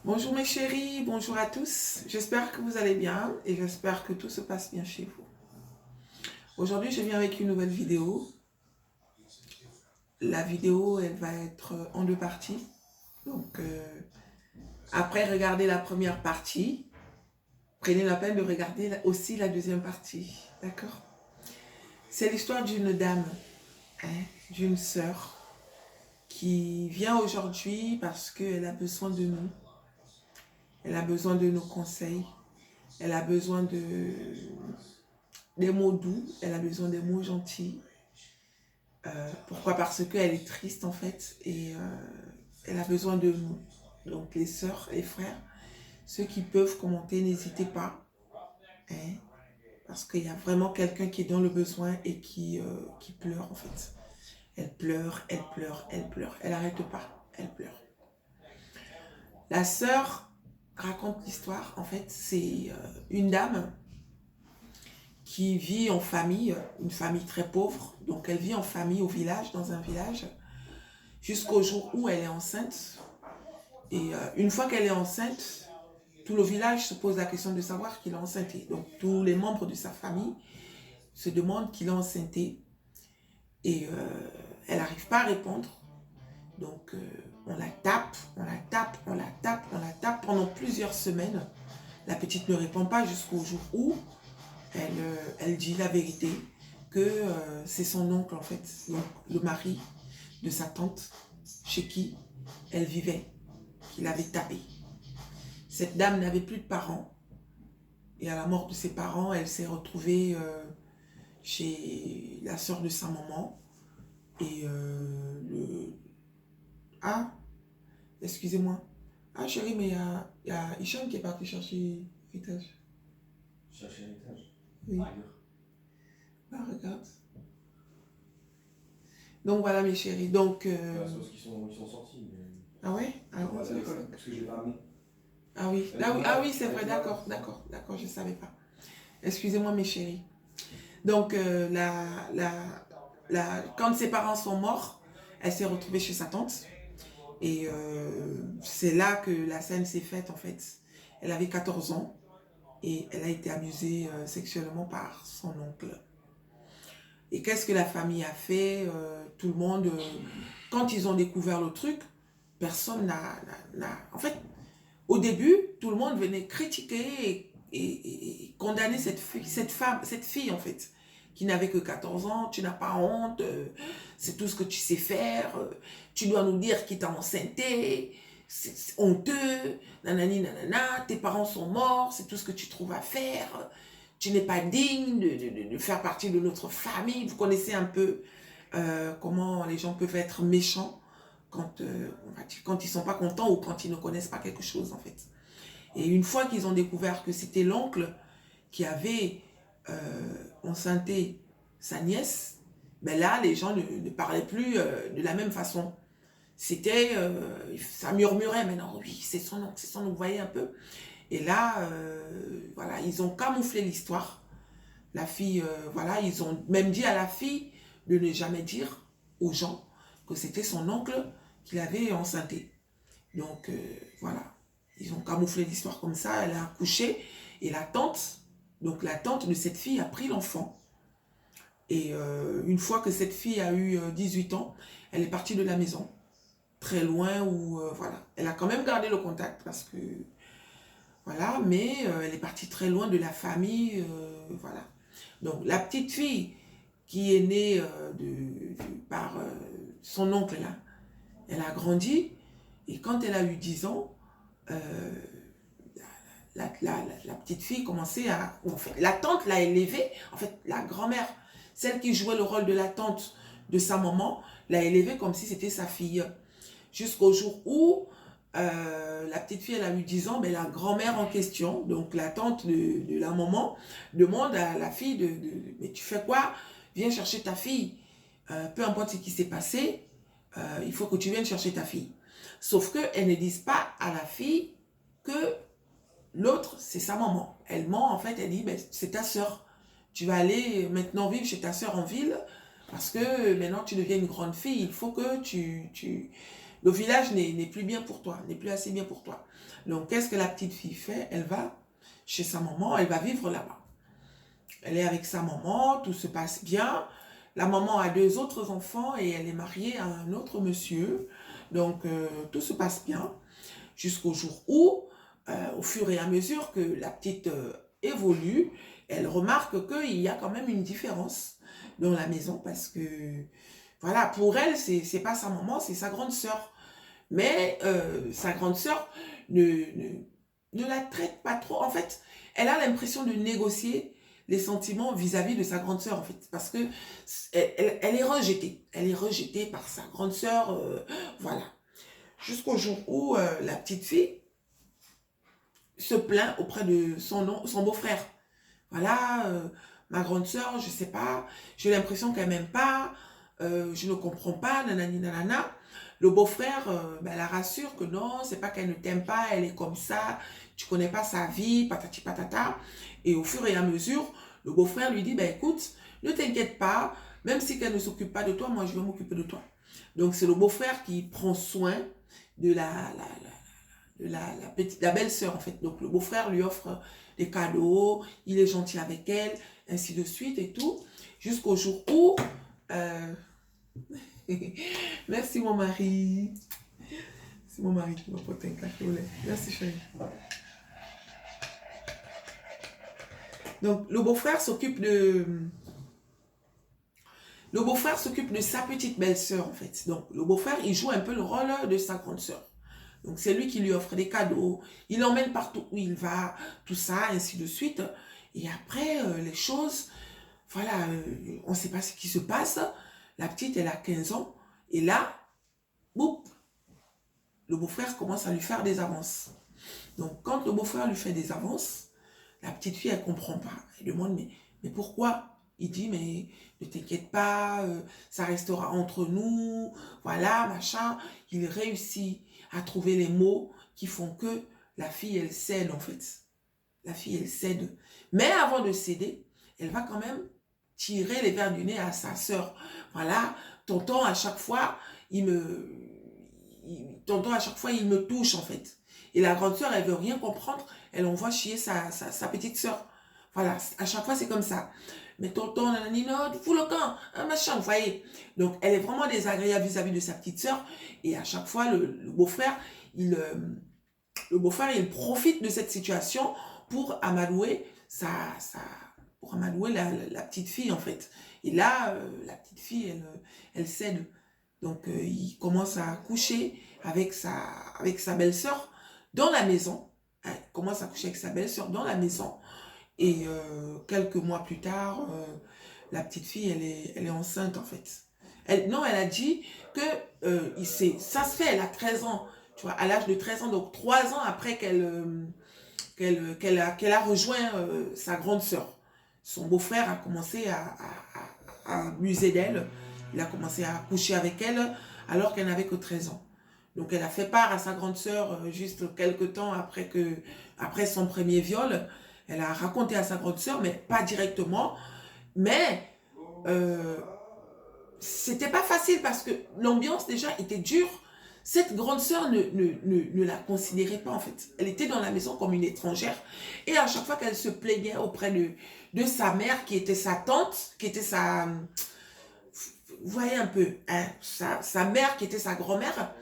Bonjour mes chéris, bonjour à tous. J'espère que vous allez bien et j'espère que tout se passe bien chez vous. Aujourd'hui, je viens avec une nouvelle vidéo. La vidéo, elle va être en deux parties. Donc, après regarder la première partie, prenez la peine de regarder aussi la deuxième partie. D'accord? C'est l'histoire d'une dame, hein, d'une sœur qui vient aujourd'hui parce qu'elle a besoin de nous. Elle a besoin de nos conseils. Elle a besoin des mots doux. Elle a besoin des mots gentils. Pourquoi? Parce qu'elle est triste en fait et elle a besoin de nous. Donc les sœurs et frères, ceux qui peuvent commenter, n'hésitez pas. Hein, parce qu'il y a vraiment quelqu'un qui est dans le besoin et qui pleure en fait. Elle pleure, elle pleure, elle pleure. Elle n'arrête pas, elle pleure. La sœur raconte l'histoire. En fait, c'est une dame qui vit en famille, une famille très pauvre. Donc elle vit en famille au village, dans un village, jusqu'au jour où elle est enceinte. Et une fois qu'elle est enceinte, tout le village se pose la question de savoir qu'il est enceinte. Donc tous les membres de sa famille se demandent qu'il est enceinte. Et elle n'arrive pas à répondre. Donc on la tape, on la tape, on la tape, on la tape pendant plusieurs semaines. La petite ne répond pas jusqu'au jour où elle dit la vérité, que c'est son oncle en fait, donc le mari de sa tante, chez qui elle vivait, qui l'avait tapée. Cette dame n'avait plus de parents. Et à la mort de ses parents, elle s'est retrouvée chez la sœur de sa maman. Et Ah, excusez-moi. Ah chérie, mais il y a Hicham qui est parti chercher l'héritage. Chercher l'héritage. Oui. Ailleurs. Bah regarde. Donc voilà mes chéris. Donc... C'est parce qu'ils sont sortis. Mais... Ah ouais? Ah, Ils vont ouais, à l'école, parce que je l'ai pas amené. ah oui, oui c'est vrai, d'accord, d'accord, d'accord, je ne savais pas. Excusez-moi mes chéris. Donc, quand ses parents sont morts, elle s'est retrouvée chez sa tante. Et c'est là que la scène s'est faite, en fait. Elle avait 14 ans et elle a été abusée sexuellement par son oncle. Et qu'est-ce que la famille a fait? Tout le monde, quand ils ont découvert le truc, personne n'a... En fait, au début, tout le monde venait critiquer et condamner cette fille en fait, qui n'avait que 14 ans. Tu n'as pas honte, c'est tout ce que tu sais faire, tu dois nous dire qui t'a enceinté, c'est honteux, nanani nanana, tes parents sont morts, c'est tout ce que tu trouves à faire, tu n'es pas digne de faire partie de notre famille. Vous connaissez un peu comment les gens peuvent être méchants quand ils ne sont pas contents ou quand ils ne connaissent pas quelque chose en fait. Et une fois qu'ils ont découvert que c'était l'oncle qui avait enceinté sa nièce, ben là, les gens ne parlaient plus de la même façon. C'était, ça murmurait maintenant, oui, c'est son oncle, vous voyez un peu. Et là, voilà, ils ont camouflé l'histoire. La fille, voilà, ils ont même dit à la fille de ne jamais dire aux gens que c'était son oncle qui l'avait enceinté. Donc, voilà. Ils ont camouflé l'histoire comme ça, elle a accouché, et donc la tante de cette fille a pris l'enfant. Et une fois que cette fille a eu 18 ans, elle est partie de la maison, très loin, où, voilà. Elle a quand même gardé le contact, parce que, voilà, mais elle est partie très loin de la famille, voilà. Donc, la petite fille qui est née par son oncle, là, elle a grandi, et quand elle a eu 10 ans, la petite fille commençait à... En fait, la tante l'a élevée, en fait, la grand-mère, celle qui jouait le rôle de la tante de sa maman, l'a élevée comme si c'était sa fille. Jusqu'au jour où la petite fille, elle a eu 10 ans, mais la grand-mère en question, donc la tante de la maman, demande à la fille mais tu fais quoi? Viens chercher ta fille. Peu importe ce qui s'est passé, il faut que tu viennes chercher ta fille. Sauf qu'elles ne disent pas à la fille que l'autre, c'est sa maman. Elle ment, en fait, elle dit, ben, c'est ta soeur. Tu vas aller maintenant vivre chez ta soeur en ville parce que maintenant tu deviens une grande fille. Il faut que Le village n'est plus bien pour toi, n'est plus assez bien pour toi. Donc, qu'est-ce que la petite fille fait? Elle va chez sa maman, elle va vivre là-bas. Elle est avec sa maman, tout se passe bien. La maman a 2 autres enfants et elle est mariée à un autre monsieur. Donc, tout se passe bien jusqu'au jour où, au fur et à mesure que la petite évolue, elle remarque qu'il y a quand même une différence dans la maison parce que, voilà, pour elle, c'est pas sa maman, c'est sa grande sœur. Mais sa grande sœur ne la traite pas trop. En fait, elle a l'impression de négocier les sentiments vis-à-vis de sa grande sœur, en fait. Parce que elle est rejetée. Elle est rejetée par sa grande sœur. Voilà. Jusqu'au jour où la petite fille se plaint auprès de son beau-frère. Voilà, ma grande sœur, je sais pas, j'ai l'impression qu'elle m'aime pas, je ne comprends pas, nanani nanana. Le beau-frère, ben, la rassure que non, c'est pas qu'elle ne t'aime pas, elle est comme ça, tu connais pas sa vie, patati patata. Et au fur et à mesure, le beau-frère lui dit, ben écoute, ne t'inquiète pas, même si qu'elle ne s'occupe pas de toi, moi je vais m'occuper de toi. Donc c'est le beau-frère qui prend soin de la belle-sœur en fait. Donc le beau-frère lui offre des cadeaux, il est gentil avec elle, ainsi de suite et tout, jusqu'au jour où... Merci mon mari. C'est mon mari qui m'a porté un café au lait. Merci chérie. Donc le beau-frère s'occupe de... Le beau-frère s'occupe de sa petite belle-sœur en fait. Donc le beau-frère, il joue un peu le rôle de sa grande sœur. Donc c'est lui qui lui offre des cadeaux, il l'emmène partout où il va, tout ça, ainsi de suite. Et après, les choses, voilà, on ne sait pas ce qui se passe. La petite, elle a 15 ans. Et là, boum, le beau-frère commence à lui faire des avances. Donc quand le beau-frère lui fait des avances, la petite fille, elle ne comprend pas. Elle demande, mais pourquoi? Il dit, mais ne t'inquiète pas, ça restera entre nous, voilà, machin. Il réussit à trouver les mots qui font que la fille, elle cède en fait. La fille, elle cède. Mais avant de céder, elle va quand même tirer les verres du nez à sa sœur. Voilà, tonton, à chaque fois, tonton, à chaque fois, il me touche en fait. Et la grande sœur, elle veut rien comprendre, elle envoie chier sa petite sœur. Voilà, à chaque fois, c'est comme ça. Mais tonton, nanani, non, fous le camp, un machin, vous voyez. Donc, elle est vraiment désagréable vis-à-vis de sa petite sœur. Et à chaque fois, le beau-frère, il profite de cette situation pour amadouer la petite fille, en fait. Et là, la petite fille, elle cède. Donc, il commence à coucher avec sa belle-sœur dans la maison. Hein, il commence à coucher avec sa belle-sœur dans la maison. Et quelques mois plus tard, la petite fille, elle est enceinte, en fait. Non, elle a dit que ça se fait, elle a 13 ans. Tu vois, à l'âge de 13 ans, donc 3 ans après qu'elle a rejoint sa grande sœur. Son beau-frère a commencé à abuser d'elle. Il a commencé à coucher avec elle alors qu'elle n'avait que 13 ans. Donc elle a fait part à sa grande sœur juste quelques temps après son premier viol. Elle a raconté à sa grande sœur, mais pas directement. Mais c'était pas facile parce que l'ambiance déjà était dure. Cette grande sœur ne la considérait pas en fait. Elle était dans la maison comme une étrangère. Et à chaque fois qu'elle se plaignait auprès de sa mère, qui était sa tante, qui était sa... Vous voyez un peu, hein, sa mère qui était sa grand-mère,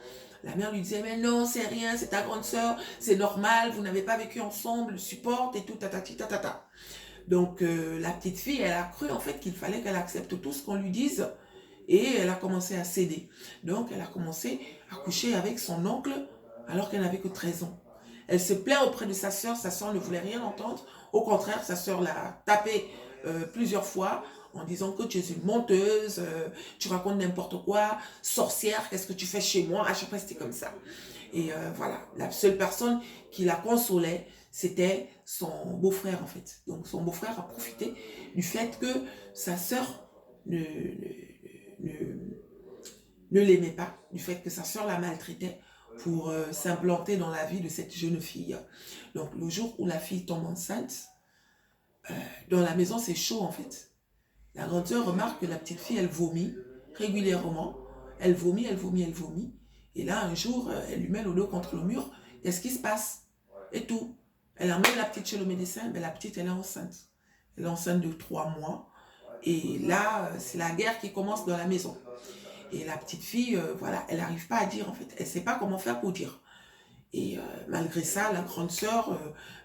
la mère lui disait, mais non, c'est rien, c'est ta grande sœur, c'est normal, vous n'avez pas vécu ensemble, supporte et tout, tatati, tatata. Donc la petite fille, elle a cru en fait qu'il fallait qu'elle accepte tout ce qu'on lui dise. Et elle a commencé à céder. Donc, elle a commencé à coucher avec son oncle alors qu'elle n'avait que 13 ans. Elle se plaint auprès de sa sœur ne voulait rien entendre. Au contraire, sa sœur l'a tapé plusieurs fois en disant que tu es une menteuse, tu racontes n'importe quoi, sorcière, qu'est-ce que tu fais chez moi? À chaque fois, c'était comme ça. Et voilà, la seule personne qui la consolait, c'était son beau-frère en fait. Donc, son beau-frère a profité du fait que sa sœur ne l'aimait pas, du fait que sa sœur la maltraitait pour s'implanter dans la vie de cette jeune fille. Donc le jour où la fille tombe enceinte, dans la maison c'est chaud en fait. La grande sœur remarque que la petite fille elle vomit régulièrement, elle vomit, elle vomit, elle vomit. Et là, un jour, elle lui met le dos contre le mur. Qu'est-ce qui se passe? Et tout. Elle emmène la petite chez le médecin, mais la petite, elle est enceinte. Elle est enceinte de 3 mois. Et là, c'est la guerre qui commence dans la maison. Et la petite fille, voilà, elle n'arrive pas à dire, en fait. Elle ne sait pas comment faire pour dire. Et malgré ça, la grande sœur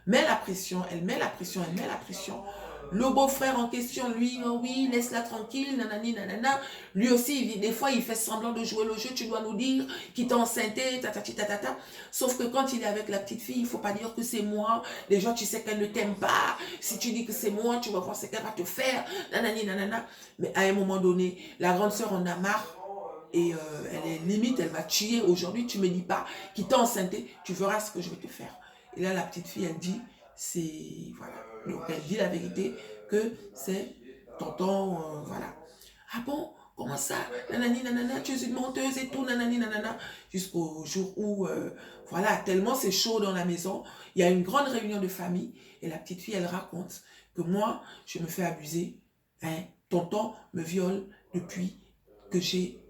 met la pression, elle met la pression, elle met la pression. Le beau-frère en question, lui, oh oui, laisse-la tranquille, nanani, nanana. Lui aussi, des fois, il fait semblant de jouer le jeu, tu dois nous dire qu'il t'a enceinté, tatati, tatata. Sauf que quand il est avec la petite fille, il ne faut pas dire que c'est moi. Déjà, tu sais qu'elle ne t'aime pas. Si tu dis que c'est moi, tu vas voir ce qu'elle va te faire, nanani, nanana. Mais à un moment donné, la grande sœur en a marre. Et elle est limite, elle va tuer. Aujourd'hui, tu ne me dis pas qu'il t'a enceinté, tu verras ce que je vais te faire. Et là, la petite fille, elle dit, c'est, voilà. Donc, elle dit la vérité que c'est tonton, voilà. Ah bon, comment ça? Nanani, nanana, tu es une menteuse et tout, nanani, nanana. Jusqu'au jour où, voilà, tellement c'est chaud dans la maison. Il y a une grande réunion de famille et la petite fille, elle raconte que moi, je me fais abuser. Hein, tonton me viole depuis que j'ai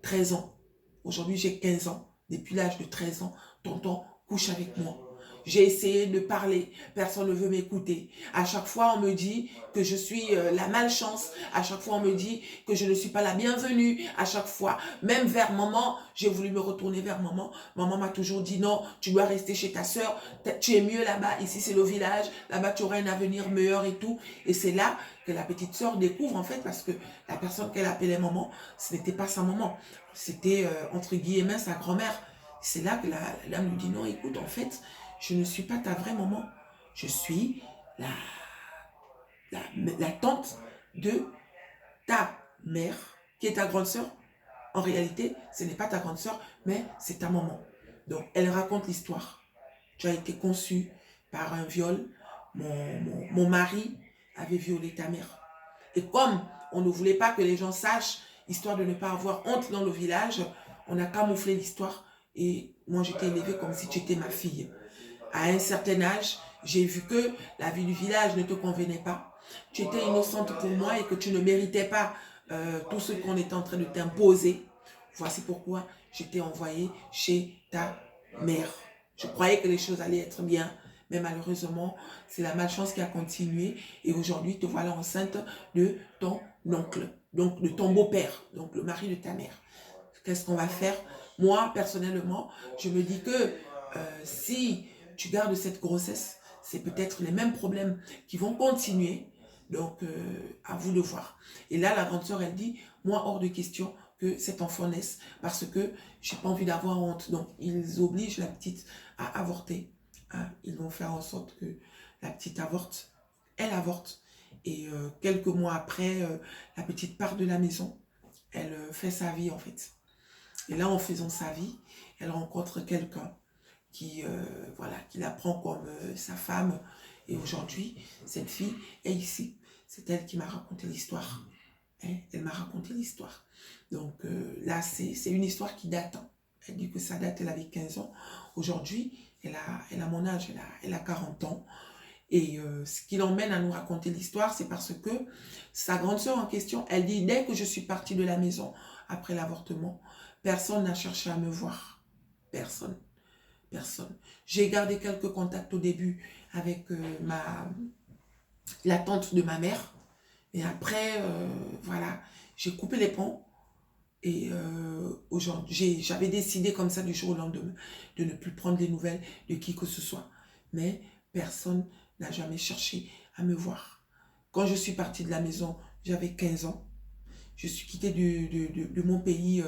13 ans. Aujourd'hui, j'ai 15 ans. Depuis l'âge de 13 ans, tonton couche avec moi. J'ai essayé de parler, personne ne veut m'écouter. À chaque fois, on me dit que je suis la malchance. À chaque fois, on me dit que je ne suis pas la bienvenue. À chaque fois, même vers maman, j'ai voulu me retourner vers maman. Maman m'a toujours dit non, tu dois rester chez ta soeur. Tu es mieux là-bas. Ici, c'est le village. Là-bas, tu auras un avenir meilleur et tout. Et c'est là que la petite sœur découvre, en fait, parce que la personne qu'elle appelait maman, ce n'était pas sa maman. C'était, entre guillemets, sa grand-mère. C'est là que la dame lui dit non, écoute, en fait, je ne suis pas ta vraie maman. Je suis la, la tante de ta mère, qui est ta grande sœur. En réalité, ce n'est pas ta grande sœur, mais c'est ta maman. Donc, elle raconte l'histoire. Tu as été conçue par un viol. Mon mari avait violé ta mère. Et comme on ne voulait pas que les gens sachent, histoire de ne pas avoir honte dans le village, on a camouflé l'histoire. Et moi, je t'ai élevée comme si tu étais ma fille. À un certain âge, j'ai vu que la vie du village ne te convenait pas. Tu étais innocente pour moi et que tu ne méritais pas tout ce qu'on était en train de t'imposer. Voici pourquoi je t'ai envoyé chez ta mère. Je croyais que les choses allaient être bien, mais malheureusement, c'est la malchance qui a continué. Et aujourd'hui, te voilà enceinte de ton oncle, donc de ton beau-père, donc le mari de ta mère. Qu'est-ce qu'on va faire? Moi, personnellement, je me dis que si tu gardes cette grossesse, c'est peut-être les mêmes problèmes qui vont continuer. Donc, à vous de voir. Et là, la grande sœur, elle dit, moi, hors de question que cet enfant naisse parce que j'ai pas envie d'avoir honte. Donc, ils obligent la petite à avorter. Hein. Ils vont faire en sorte que la petite avorte. Elle avorte. Et quelques mois après, la petite part de la maison. Elle fait sa vie, en fait. Et là, en faisant sa vie, elle rencontre quelqu'un qui, voilà, qui la prend comme sa femme. Et aujourd'hui, cette fille est ici. C'est elle qui m'a raconté l'histoire. Hein? Elle m'a raconté l'histoire. Donc là, c'est une histoire qui date. Hein. Elle dit que ça date, elle avait 15 ans. Aujourd'hui, elle a mon âge, elle a 40 ans. Et ce qui l'emmène à nous raconter l'histoire, c'est parce que sa grande sœur en question, elle dit, dès que je suis partie de la maison après l'avortement, personne n'a cherché à me voir. Personne. Personne. J'ai gardé quelques contacts au début avec la tante de ma mère. Et après, voilà, j'ai coupé les ponts. Et aujourd'hui, j'avais décidé comme ça du jour au lendemain de ne plus prendre des nouvelles de qui que ce soit. Mais personne n'a jamais cherché à me voir. Quand je suis partie de la maison, j'avais 15 ans. Je suis quittée de mon pays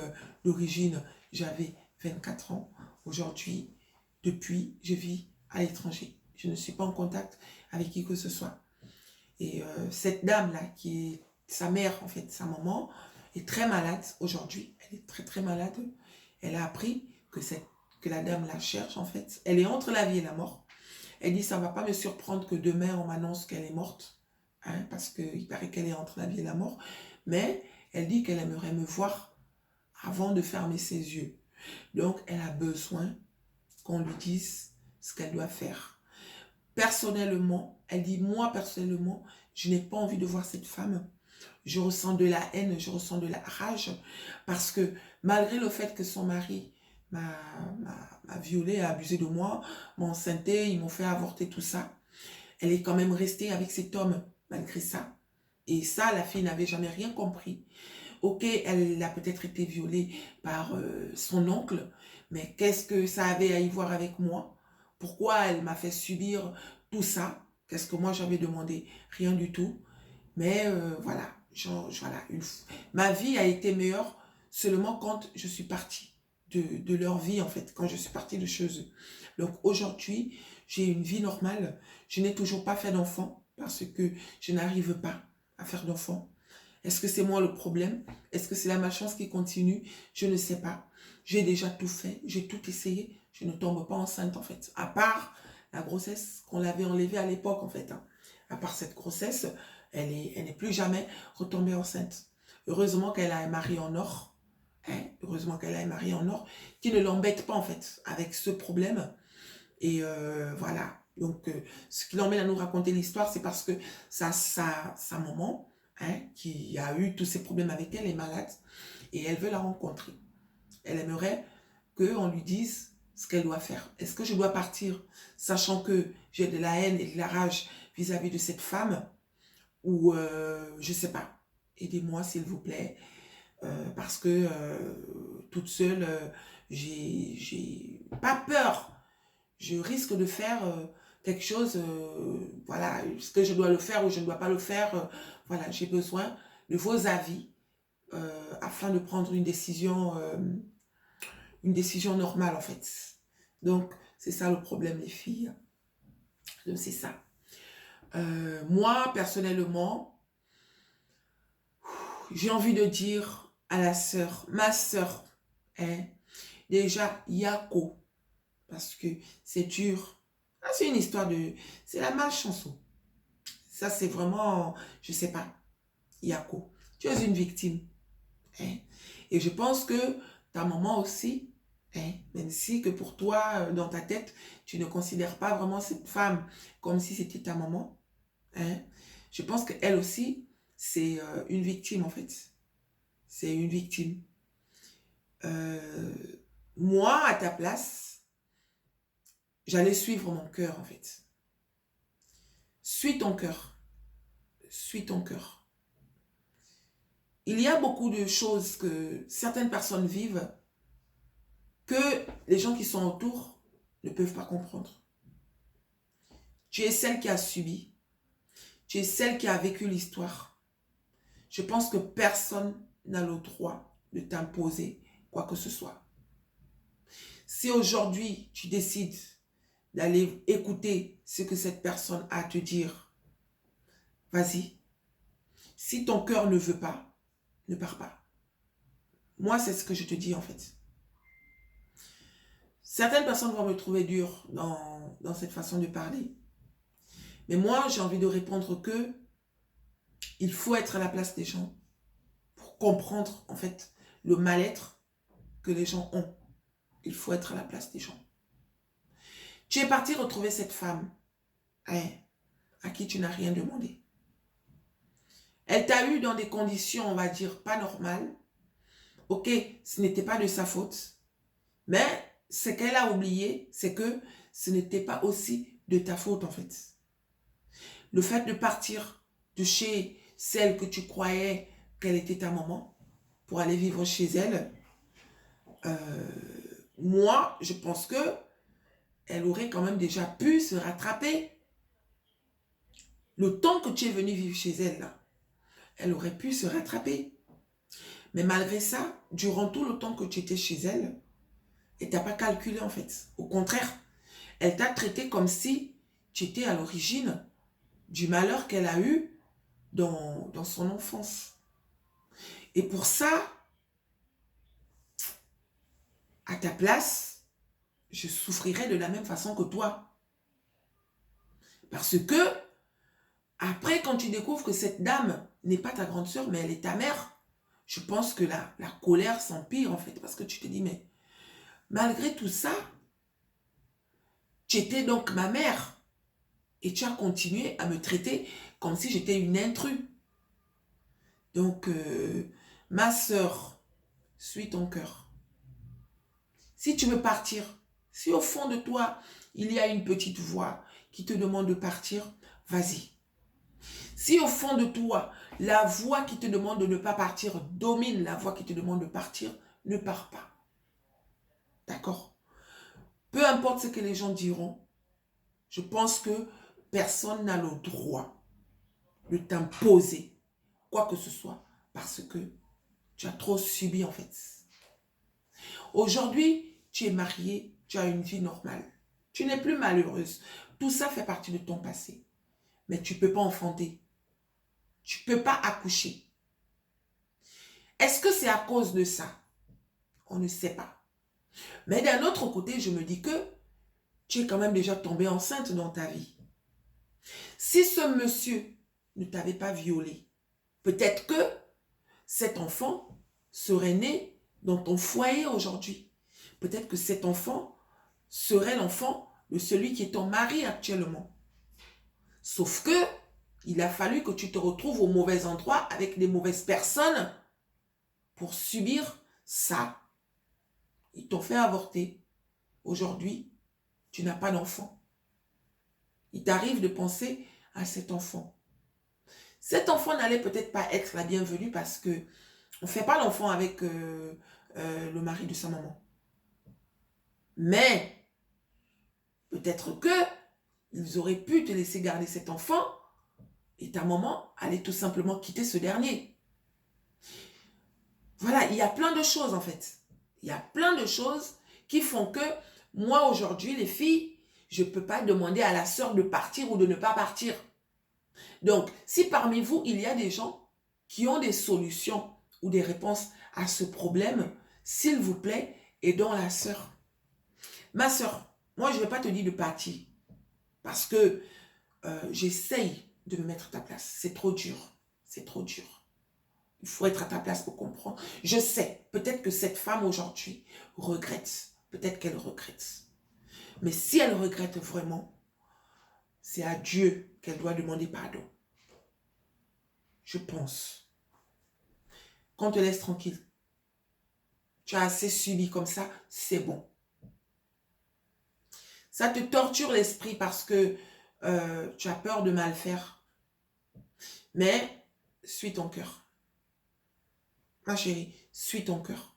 d'origine, j'avais 24 ans. Aujourd'hui, depuis, je vis à l'étranger. Je ne suis pas en contact avec qui que ce soit. Et cette dame-là, qui est sa mère, en fait, sa maman, est très malade aujourd'hui. Elle est très, très malade. Elle a appris que la dame la cherche, en fait. Elle est entre la vie et la mort. Elle dit, ça ne va pas me surprendre que demain, on m'annonce qu'elle est morte. Hein, parce qu'il paraît qu'elle est entre la vie et la mort. Mais elle dit qu'elle aimerait me voir avant de fermer ses yeux. Donc, elle a besoin qu'on lui dise ce qu'elle doit faire. Personnellement, elle dit, moi, personnellement, je n'ai pas envie de voir cette femme. Je ressens de la haine, je ressens de la rage, parce que malgré le fait que son mari m'a violée, a abusé de moi, m'a enceinté, ils m'ont fait avorter, tout ça. Elle est quand même restée avec cet homme, malgré ça. Et ça, la fille n'avait jamais rien compris. Ok, elle a peut-être été violée par son oncle, mais qu'est-ce que ça avait à y voir avec moi? Pourquoi elle m'a fait subir tout ça? Qu'est-ce que moi j'avais demandé? Rien du tout. Mais voilà, voilà ma vie a été meilleure seulement quand je suis partie de leur vie, en fait, quand je suis partie de chez eux. Donc aujourd'hui, j'ai une vie normale. Je n'ai toujours pas fait d'enfant parce que je n'arrive pas à faire d'enfant. Est-ce que c'est moi le problème? Est-ce que c'est la malchance qui continue? Je ne sais pas. J'ai déjà tout fait, j'ai tout essayé. Je ne tombe pas enceinte, en fait. À part la grossesse qu'on l'avait enlevée à l'époque, en fait. Hein. À part cette grossesse, elle n'est plus jamais retombée enceinte. Heureusement qu'elle a un mari en or. Hein? Heureusement qu'elle a un mari en or qui ne l'embête pas, en fait, avec ce problème. Et voilà. Donc, ce qui l'emmène à nous raconter l'histoire, c'est parce que sa maman, hein, qui a eu tous ces problèmes avec elle, est malade. Et elle veut la rencontrer. Elle aimerait qu'on lui dise ce qu'elle doit faire. Est-ce que je dois partir, sachant que j'ai de la haine et de la rage vis-à-vis de cette femme, ou je ne sais pas. Aidez-moi, s'il vous plaît. Parce que toute seule, j'ai pas peur. Je risque de faire quelque chose, voilà, est-ce que je dois le faire ou je ne dois pas le faire, voilà, j'ai besoin de vos avis afin de prendre une décision normale, en fait. Donc, c'est ça le problème, les filles. Donc, c'est ça. Moi, personnellement, j'ai envie de dire à la sœur, ma sœur, hein, déjà, Yako, parce que c'est dur. Ah, c'est une histoire de... C'est la malchance. Ça, c'est vraiment... Je sais pas. Yako, tu es une victime. Hein? Et je pense que ta maman aussi, hein, même si que pour toi, dans ta tête, tu ne considères pas vraiment cette femme comme si c'était ta maman, hein, je pense qu'elle aussi, c'est une victime, en fait. C'est une victime. Euh, Moi, à ta place, j'allais suivre mon cœur, en fait. Suis ton cœur. Suis ton cœur. Il y a beaucoup de choses que certaines personnes vivent que les gens qui sont autour ne peuvent pas comprendre. Tu es celle qui a subi. Tu es celle qui a vécu l'histoire. Je pense que personne n'a le droit de t'imposer quoi que ce soit. Si aujourd'hui tu décides d'aller écouter ce que cette personne a à te dire, vas-y. Si ton cœur ne veut pas, ne pars pas. Moi, c'est ce que je te dis, en fait. Certaines personnes vont me trouver dure dans cette façon de parler. Mais moi, j'ai envie de répondre que il faut être à la place des gens pour comprendre, en fait, le mal-être que les gens ont. Il faut être à la place des gens. Tu es parti retrouver cette femme, hein, à qui tu n'as rien demandé. Elle t'a eu dans des conditions, on va dire, pas normales. Ok, ce n'était pas de sa faute. Mais ce qu'elle a oublié, c'est que ce n'était pas aussi de ta faute, en fait. Le fait de partir de chez celle que tu croyais qu'elle était ta maman pour aller vivre chez elle, moi, je pense que elle aurait quand même déjà pu se rattraper. Le temps que tu es venu vivre chez elle, là, elle aurait pu se rattraper. Mais malgré ça, durant tout le temps que tu étais chez elle, elle t'a pas calculé, en fait. Au contraire, elle t'a traité comme si tu étais à l'origine du malheur qu'elle a eu dans son enfance. Et pour ça, à ta place, je souffrirais de la même façon que toi. Parce que, après, quand tu découvres que cette dame n'est pas ta grande sœur, mais elle est ta mère, je pense que la colère s'empire, en fait. Parce que tu te dis, mais malgré tout ça, tu étais donc ma mère. Et tu as continué à me traiter comme si j'étais une intruse. Donc, ma sœur, suis ton cœur. Si tu veux partir, si au fond de toi, il y a une petite voix qui te demande de partir, vas-y. Si au fond de toi, la voix qui te demande de ne pas partir domine la voix qui te demande de partir, ne pars pas. D'accord? Peu importe ce que les gens diront, je pense que personne n'a le droit de t'imposer quoi que ce soit parce que tu as trop subi en fait. Aujourd'hui, tu es mariée, tu as une vie normale. Tu n'es plus malheureuse. Tout ça fait partie de ton passé. Mais tu ne peux pas enfanter. Tu ne peux pas accoucher. Est-ce que c'est à cause de ça? On ne sait pas. Mais d'un autre côté, je me dis que tu es quand même déjà tombée enceinte dans ta vie. Si ce monsieur ne t'avait pas violée, peut-être que cet enfant serait né dans ton foyer aujourd'hui. Peut-être que cet enfant serait l'enfant de celui qui est ton mari actuellement. Sauf que il a fallu que tu te retrouves au mauvais endroit avec des mauvaises personnes pour subir ça. Ils t'ont fait avorter. Aujourd'hui, tu n'as pas d'enfant. Il t'arrive de penser à cet enfant. Cet enfant n'allait peut-être pas être la bienvenue parce que on ne fait pas l'enfant avec le mari de sa maman. Mais peut-être que ils auraient pu te laisser garder cet enfant et ta maman allait tout simplement quitter ce dernier. Voilà, il y a plein de choses en fait. Il y a plein de choses qui font que moi aujourd'hui, les filles, je ne peux pas demander à la sœur de partir ou de ne pas partir. Donc, si parmi vous, il y a des gens qui ont des solutions ou des réponses à ce problème, s'il vous plaît, aidons la sœur. Ma sœur, moi, je ne vais pas te dire de partir parce que j'essaye de me mettre à ta place. C'est trop dur. C'est trop dur. Il faut être à ta place pour comprendre. Je sais, peut-être que cette femme aujourd'hui regrette. Peut-être qu'elle regrette. Mais si elle regrette vraiment, c'est à Dieu qu'elle doit demander pardon. Je pense. Qu'on te laisse tranquille. Tu as assez subi comme ça, c'est bon. Ça te torture l'esprit parce que tu as peur de mal faire. Mais suis ton cœur. Ma chérie, suis ton cœur.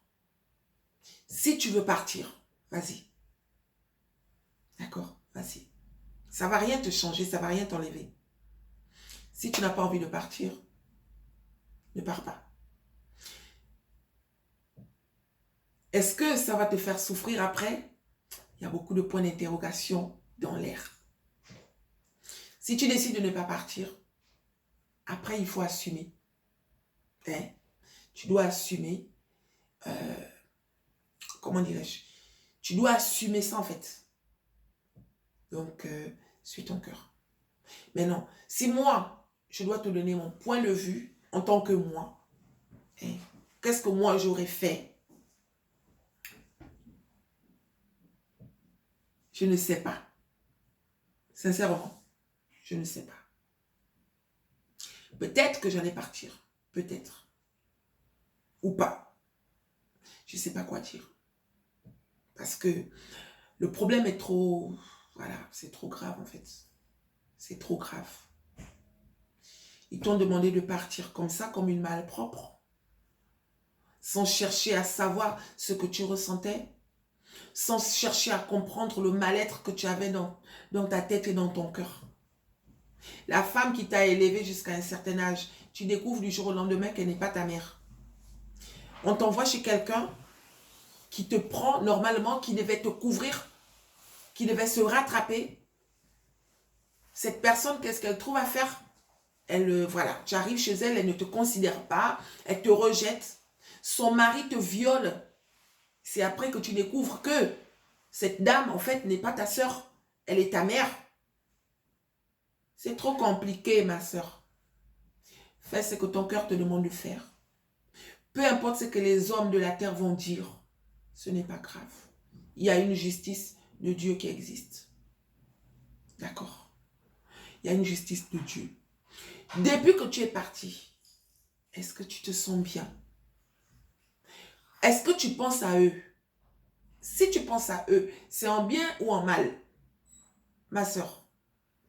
Si tu veux partir, vas-y. D'accord? Vas-y. Ça ne va rien te changer, ça ne va rien t'enlever. Si tu n'as pas envie de partir, ne pars pas. Est-ce que ça va te faire souffrir après? Il y a beaucoup de points d'interrogation dans l'air. Si tu décides de ne pas partir, après il faut assumer. Hein? Tu dois assumer, comment dirais-je? Tu dois assumer ça en fait. Donc, suis ton cœur. Mais non, si moi, je dois te donner mon point de vue en tant que moi, hein, qu'est-ce que moi j'aurais fait? Je ne sais pas. Sincèrement, je ne sais pas. Peut-être que j'allais partir. Peut-être. Ou pas. Je ne sais pas quoi dire. Parce que le problème est trop... Voilà, c'est trop grave en fait. C'est trop grave. Ils t'ont demandé de partir comme ça, comme une malpropre, sans chercher à savoir ce que tu ressentais, sans chercher à comprendre le mal-être que tu avais dans ta tête et dans ton cœur. La femme qui t'a élevé jusqu'à un certain âge, tu découvres du jour au lendemain qu'elle n'est pas ta mère. On t'envoie chez quelqu'un qui te prend normalement, qui devait te couvrir, qui devait se rattraper. Cette personne, qu'est-ce qu'elle trouve à faire? Elle, voilà, tu arrives chez elle, elle ne te considère pas, elle te rejette. Son mari te viole. C'est après que tu découvres que cette dame, en fait, n'est pas ta sœur, elle est ta mère. C'est trop compliqué, ma sœur. Fais ce que ton cœur te demande de faire. Peu importe ce que les hommes de la terre vont dire, ce n'est pas grave. Il y a une justice de Dieu qui existe. D'accord? Il y a une justice de Dieu. Depuis que tu es parti, est-ce que tu te sens bien? Est-ce que tu penses à eux? si tu penses à eux, c'est en bien ou en mal? Ma soeur,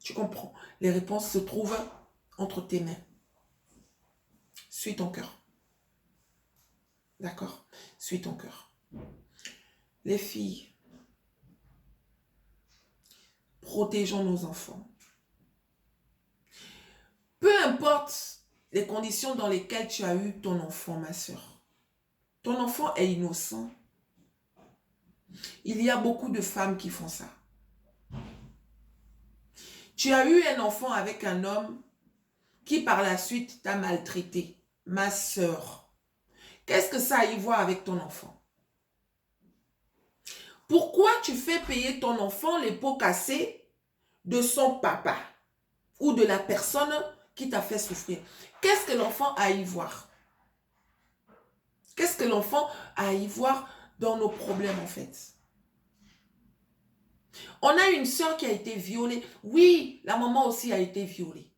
tu comprends. Les réponses se trouvent entre tes mains. Suis ton cœur. D'accord? Suis ton cœur. Les filles, protégeons nos enfants. Peu importe les conditions dans lesquelles tu as eu ton enfant, ma soeur. Ton enfant est innocent. Il y a beaucoup de femmes qui font ça. Tu as eu un enfant avec un homme qui par la suite t'a maltraité. Ma soeur, qu'est-ce que ça a à y voir avec ton enfant? Pourquoi tu fais payer ton enfant les pots cassés de son papa ou de la personne qui t'a fait souffrir? Qu'est-ce que l'enfant a à y voir? Qu'est-ce que l'enfant a à y voir dans nos problèmes en fait? On a une soeur qui a été violée. Oui, la maman aussi a été violée.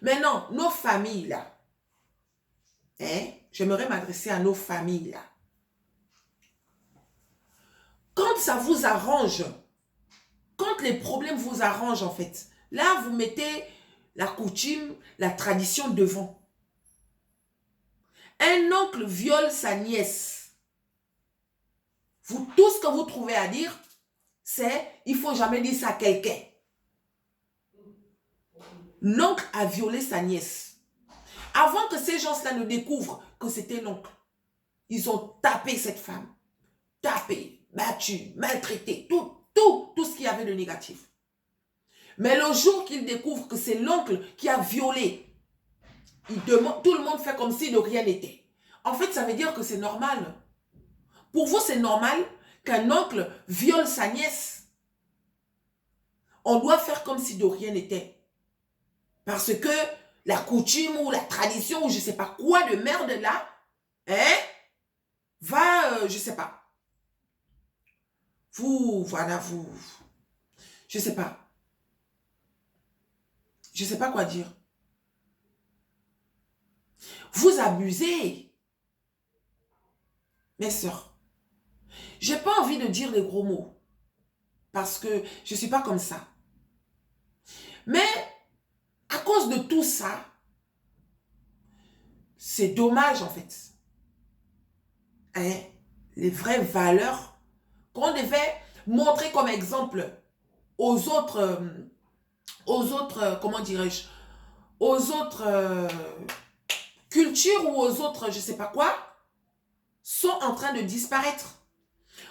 Maintenant, nos familles là, j'aimerais m'adresser à nos familles là. Quand ça vous arrange, quand les problèmes vous arrangent en fait, là vous mettez la coutume, la tradition devant. Un oncle viole sa nièce. Vous, tout ce que vous trouvez à dire, c'est il ne faut jamais dire ça à quelqu'un. L'oncle a violé sa nièce. Avant que ces gens-là ne découvrent que c'était l'oncle, ils ont tapé cette femme. Tapé, battu, maltraité, tout ce qu'il y avait de négatif. Mais le jour qu'ils découvrent que c'est l'oncle qui a violé, tout le monde fait comme si de rien n'était. En fait, ça veut dire que c'est normal. Pour vous, c'est normal qu'un oncle viole sa nièce. On doit faire comme si de rien n'était. Parce que la coutume ou la tradition ou je ne sais pas quoi de merde là, va, je ne sais pas. Voilà, je ne sais pas. Je ne sais pas quoi dire. Vous abusez. Mes sœurs, je n'ai pas envie de dire des gros mots. Parce que je ne suis pas comme ça. Mais, à cause de tout ça, c'est dommage en fait. Les vraies valeurs qu'on devait montrer comme exemple aux autres, comment dirais-je, aux autres cultures ou aux autres, je ne sais pas quoi, sont en train de disparaître.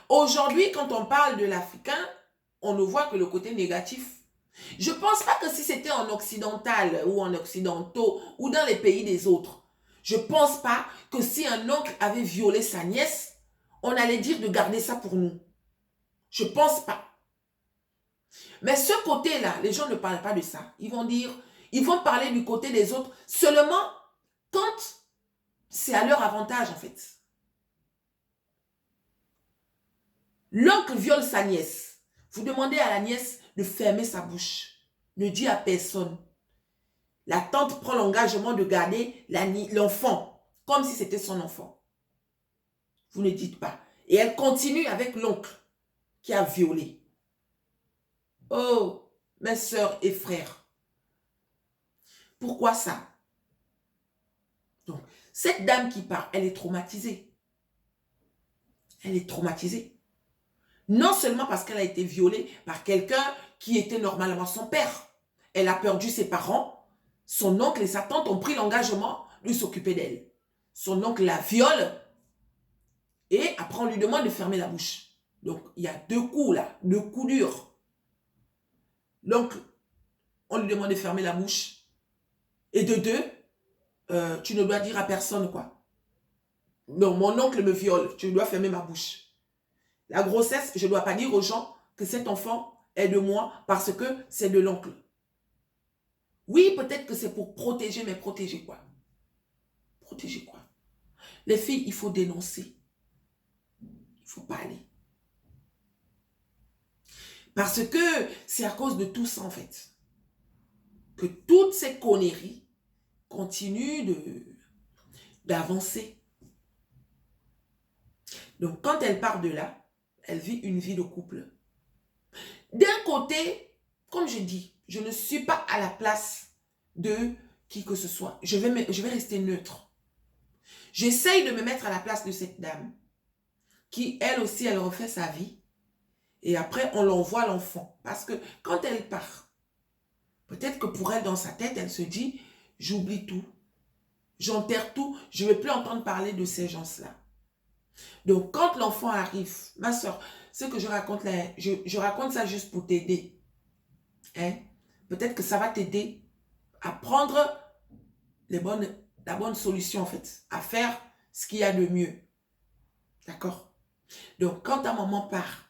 Aujourd'hui, quand on parle de l'Africain, on ne voit que le côté négatif. Je ne pense pas que si c'était en occidental ou en occidentaux ou dans les pays des autres, je ne pense pas que si un oncle avait violé sa nièce, on allait dire de garder ça pour nous. Je ne pense pas. Mais ce côté-là, les gens ne parlent pas de ça. Ils vont parler du côté des autres seulement quand c'est à leur avantage en fait. L'oncle viole sa nièce. Vous demandez à la nièce de fermer sa bouche. Ne dit à personne. La tante prend l'engagement de garder l'enfant comme si c'était son enfant. Vous ne dites pas. Et elle continue avec l'oncle qui a violé. Oh, mes sœurs et frères. Pourquoi ça? Donc, cette dame qui part, elle est traumatisée. Elle est traumatisée. Non seulement parce qu'elle a été violée par quelqu'un qui était normalement son père. Elle a perdu ses parents. Son oncle et sa tante ont pris l'engagement de s'occuper d'elle. Son oncle la viole et après on lui demande de fermer la bouche. Donc, il y a deux coups là, deux coups durs. L'oncle, on lui demande de fermer la bouche. Et de deux, tu ne dois dire à personne quoi. Non, mon oncle me viole, tu dois fermer ma bouche. La grossesse, je ne dois pas dire aux gens que cet enfant est de moi parce que c'est de l'oncle. Oui, peut-être que c'est pour protéger, mais protéger quoi? Protéger quoi? Les filles, il faut dénoncer. Il faut parler. Parce que c'est à cause de tout ça en fait que toutes ces conneries continuent d'avancer. Donc quand elle part de là, elle vit une vie de couple. D'un côté, comme je dis, je ne suis pas à la place de qui que ce soit. Je vais rester neutre. J'essaye de me mettre à la place de cette dame qui, elle aussi, elle refait sa vie. Et après, on l'envoie l'enfant. Parce que quand elle part, peut-être que pour elle, dans sa tête, elle se dit, j'oublie tout. J'enterre tout. Je ne vais plus entendre parler de ces gens-là. Donc, quand l'enfant arrive, ma soeur, ce que je raconte là, je raconte ça juste pour t'aider. Hein? Peut-être que ça va t'aider à prendre la bonne solution, en fait. À faire ce qu'il y a de mieux. D'accord? Donc, quand ta maman part,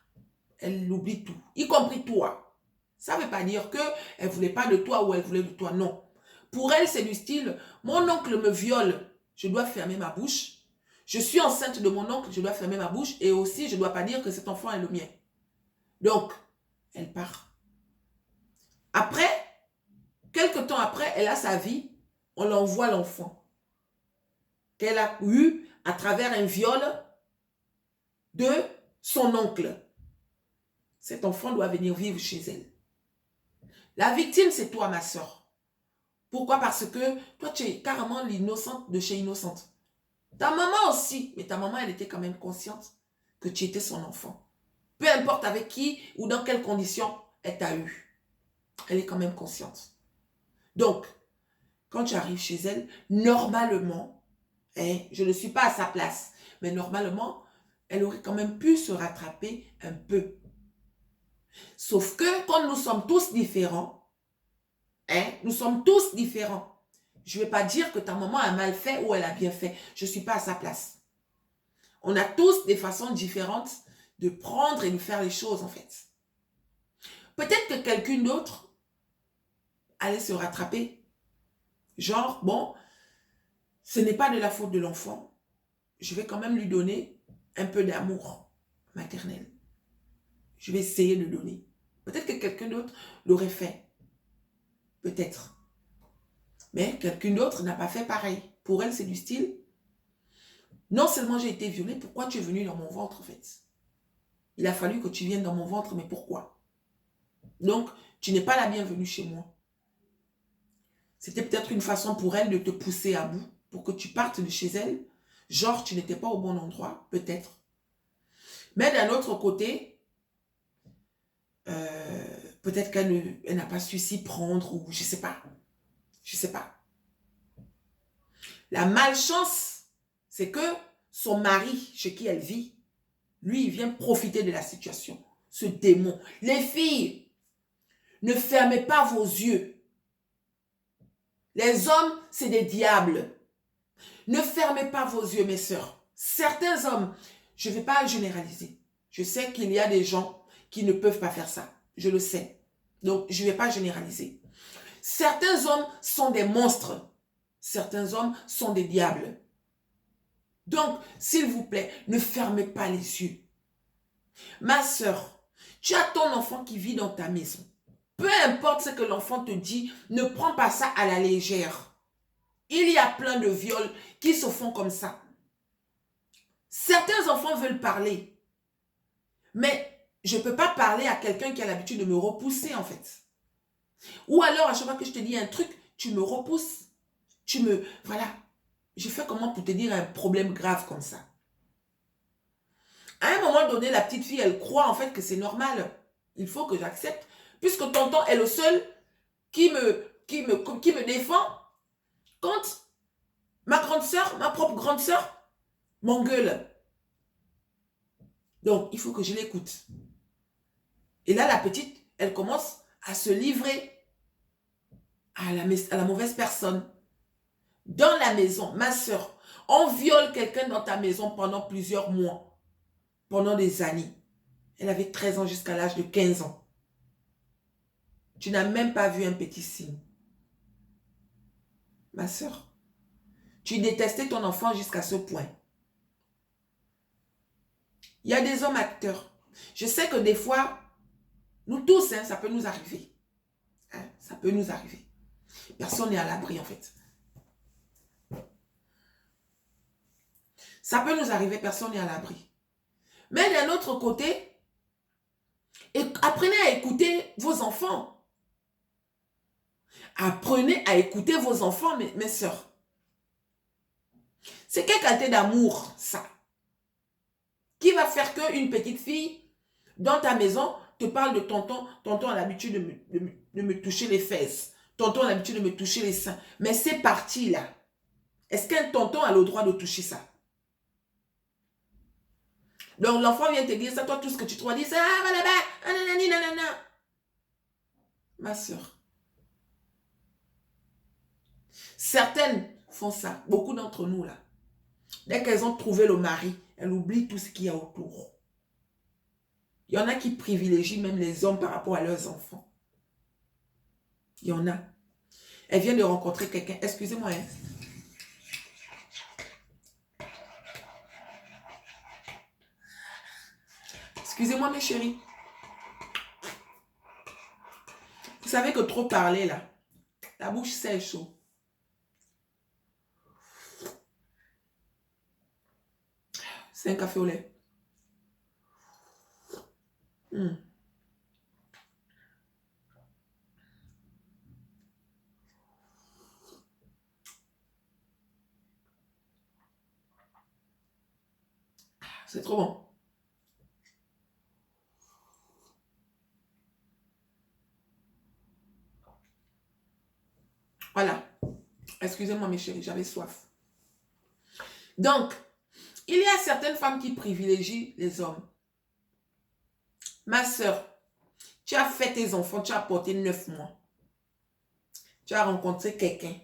elle oublie tout, y compris toi. Ça ne veut pas dire qu'elle ne voulait pas de toi ou elle voulait de toi, non. Pour elle, c'est du style, mon oncle me viole, je dois fermer ma bouche. Je suis enceinte de mon oncle, je dois fermer ma bouche. Et aussi, je ne dois pas dire que cet enfant est le mien. Donc, elle part. Après, quelques temps après, elle a sa vie, on l'envoie l'enfant qu'elle a eu à travers un viol de son oncle. Cet enfant doit venir vivre chez elle. La victime, c'est toi, ma soeur. Pourquoi? Parce que toi, tu es carrément l'innocente de chez innocente. Ta maman aussi, mais ta maman, elle était quand même consciente que tu étais son enfant. Peu importe avec qui ou dans quelles conditions elle t'a eu. Elle est quand même consciente. Donc, quand tu arrives chez elle, normalement, je ne suis pas à sa place, mais normalement, elle aurait quand même pu se rattraper un peu. Sauf que, comme nous sommes tous différents, nous sommes tous différents. Je ne vais pas dire que ta maman a mal fait ou elle a bien fait. Je ne suis pas à sa place. On a tous des façons différentes de prendre et de faire les choses, en fait. Peut-être que quelqu'un d'autre allait se rattraper. Genre, bon, ce n'est pas de la faute de l'enfant. Je vais quand même lui donner un peu d'amour maternel. Je vais essayer de donner. Peut-être que quelqu'un d'autre l'aurait fait. Peut-être. Mais quelqu'un d'autre n'a pas fait pareil. Pour elle, c'est du style. Non seulement j'ai été violée, pourquoi tu es venu dans mon ventre, en fait? Il a fallu que tu viennes dans mon ventre, mais pourquoi? Donc, tu n'es pas la bienvenue chez moi. C'était peut-être une façon pour elle de te pousser à bout, pour que tu partes de chez elle. Genre, tu n'étais pas au bon endroit, peut-être. Mais d'un autre côté, peut-être qu'elle n'a pas su s'y prendre, ou je ne sais pas. Je ne sais pas. La malchance, c'est que son mari, chez qui elle vit, lui, il vient profiter de la situation. Ce démon. Les filles, ne fermez pas vos yeux. Les hommes, c'est des diables. Ne fermez pas vos yeux, mes sœurs. Certains hommes, je ne vais pas généraliser. Je sais qu'il y a des gens qui ne peuvent pas faire ça. Je le sais. Donc, je ne vais pas généraliser. Certains hommes sont des monstres. Certains hommes sont des diables. Donc, s'il vous plaît, ne fermez pas les yeux. Ma sœur, tu as ton enfant qui vit dans ta maison. Peu importe ce que l'enfant te dit, ne prends pas ça à la légère. Il y a plein de viols qui se font comme ça. Certains enfants veulent parler. Mais je ne peux pas parler à quelqu'un qui a l'habitude de me repousser, en fait. Ou alors, à chaque fois que je te dis un truc, tu me repousses. Voilà. Je fais comment pour te dire un problème grave comme ça? À un moment donné, la petite fille, elle croit en fait que c'est normal. Il faut que j'accepte. Puisque tonton est le seul qui me défend quand ma grande sœur, ma propre grande sœur, m'engueule. Donc, il faut que je l'écoute. Et là, la petite, elle commence à se livrer à la mauvaise personne. Dans la maison, ma sœur, on viole quelqu'un dans ta maison pendant plusieurs mois, pendant des années. Elle avait 13 ans jusqu'à l'âge de 15 ans. Tu n'as même pas vu un petit signe. Ma sœur, tu détestais ton enfant jusqu'à ce point. Il y a des hommes acteurs. Je sais que des fois, nous tous, ça peut nous arriver. Ça peut nous arriver. Personne n'est à l'abri en fait. Ça peut nous arriver, personne n'est à l'abri. Mais d'un autre côté, Et apprenez à écouter vos enfants. Apprenez à écouter vos enfants, mes sœurs. C'est quelle qualité d'amour, ça? Qui va faire qu'une petite fille, dans ta maison, te parle de tonton? Tonton a l'habitude de me toucher les fesses. Tonton a l'habitude de me toucher les seins. Mais c'est parti là. Est-ce qu'un tonton a le droit de toucher ça? Donc l'enfant vient te dire ça, toi tout ce que tu te dis, c'est ah voilà, nanani, nanana. Ma soeur. Certaines font ça, beaucoup d'entre nous là. Dès qu'elles ont trouvé le mari, elles oublient tout ce qu'il y a autour. Il y en a qui privilégient même les hommes par rapport à leurs enfants. Il y en a. Elle vient de rencontrer quelqu'un. Excusez-moi. Hein. Excusez-moi mes chéris. Vous savez que trop parler là, la bouche sèche chaud. C'est un café au lait. C'est trop bon. Voilà. Excusez-moi mes chéris, j'avais soif. Donc, il y a certaines femmes qui privilégient les hommes. Ma soeur, tu as fait tes enfants, tu as porté 9 mois. Tu as rencontré quelqu'un.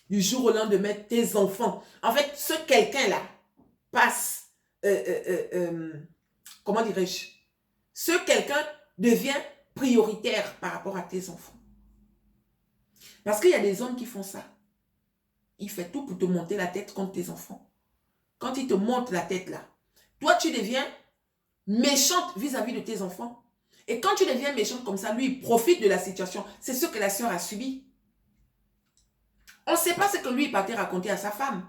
Du jour au lendemain, tes enfants. En fait, ce quelqu'un-là passe, comment dirais-je? Ce quelqu'un devient prioritaire par rapport à tes enfants. Parce qu'il y a des hommes qui font ça. Il fait tout pour te monter la tête contre tes enfants. Quand il te monte la tête là, toi tu deviens méchante vis-à-vis de tes enfants. Et quand tu deviens méchante comme ça, lui il profite de la situation. C'est ce que la sœur a subi. On ne sait pas ce que lui il partait raconter à sa femme.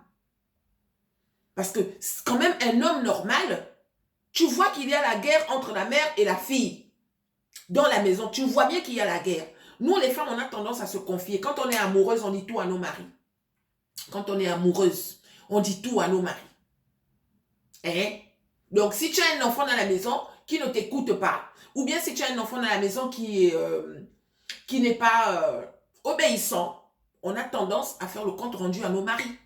Parce que quand même un homme normal, tu vois qu'il y a la guerre entre la mère et la fille. Dans la maison, tu vois bien qu'il y a la guerre. Nous les femmes, on a tendance à se confier. Quand on est amoureuse, on dit tout à nos maris. Quand on est amoureuse, on dit tout à nos maris. Hein? Donc, si tu as un enfant dans la maison qui ne t'écoute pas, ou bien si tu as un enfant dans la maison qui n'est pas obéissant, on a tendance à faire le compte rendu à nos maris.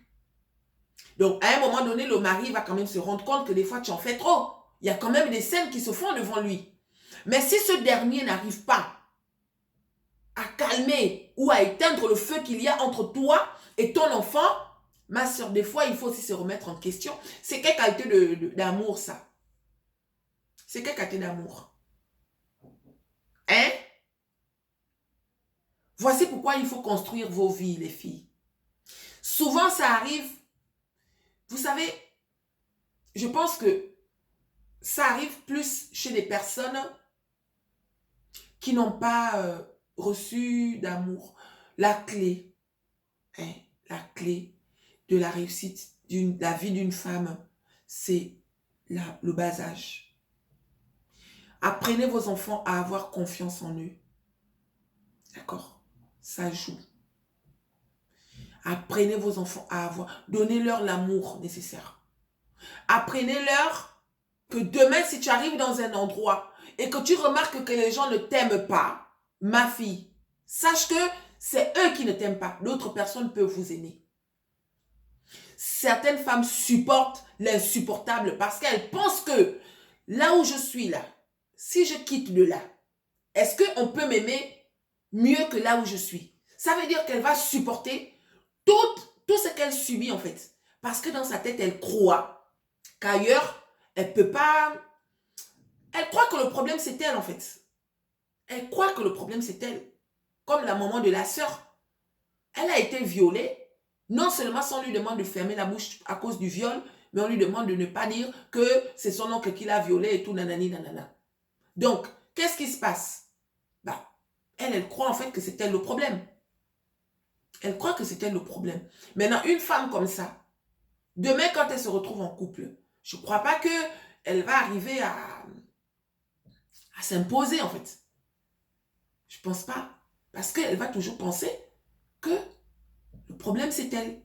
Donc, à un moment donné, le mari va quand même se rendre compte que des fois, tu en fais trop. Il y a quand même des scènes qui se font devant lui. Mais si ce dernier n'arrive pas à calmer ou à éteindre le feu qu'il y a entre toi et ton enfant, ma soeur, des fois, il faut aussi se remettre en question. C'est quelle qualité d'amour, ça? C'est quelle qualité d'amour? Hein? Voici pourquoi il faut construire vos vies, les filles. Souvent, ça arrive, vous savez, je pense que ça arrive plus chez des personnes qui n'ont pas reçu d'amour. La clé, hein, la clé de la réussite de la vie d'une femme, c'est le bas âge. Apprenez vos enfants à avoir confiance en eux. D'accord? Ça joue. Apprenez vos enfants à avoir... Donnez-leur l'amour nécessaire. Apprenez-leur que demain, si tu arrives dans un endroit et que tu remarques que les gens ne t'aiment pas, ma fille, sache que c'est eux qui ne t'aiment pas. D'autres personnes peuvent vous aimer. Certaines femmes supportent l'insupportable parce qu'elles pensent que là où je suis là, si je quitte de là, est-ce qu'on peut m'aimer mieux que là où je suis? Ça veut dire qu'elle va supporter tout ce qu'elle subit en fait. Parce que dans sa tête, elle croit qu'ailleurs, elle ne peut pas... Elle croit que le problème, c'est elle en fait. Elle croit que le problème, c'est elle. Comme la maman de la sœur. Elle a été violée. Non seulement si on lui demande de fermer la bouche à cause du viol, mais on lui demande de ne pas dire que c'est son oncle qui l'a violée et tout, nanani, nanana. Donc, qu'est-ce qui se passe? Bah, elle croit en fait que c'est elle le problème. Elle croit que c'est elle le problème. Maintenant, une femme comme ça, demain quand elle se retrouve en couple, je ne crois pas qu'elle va arriver à s'imposer en fait. Je pense pas. Parce qu'elle va toujours penser que le problème c'est elle.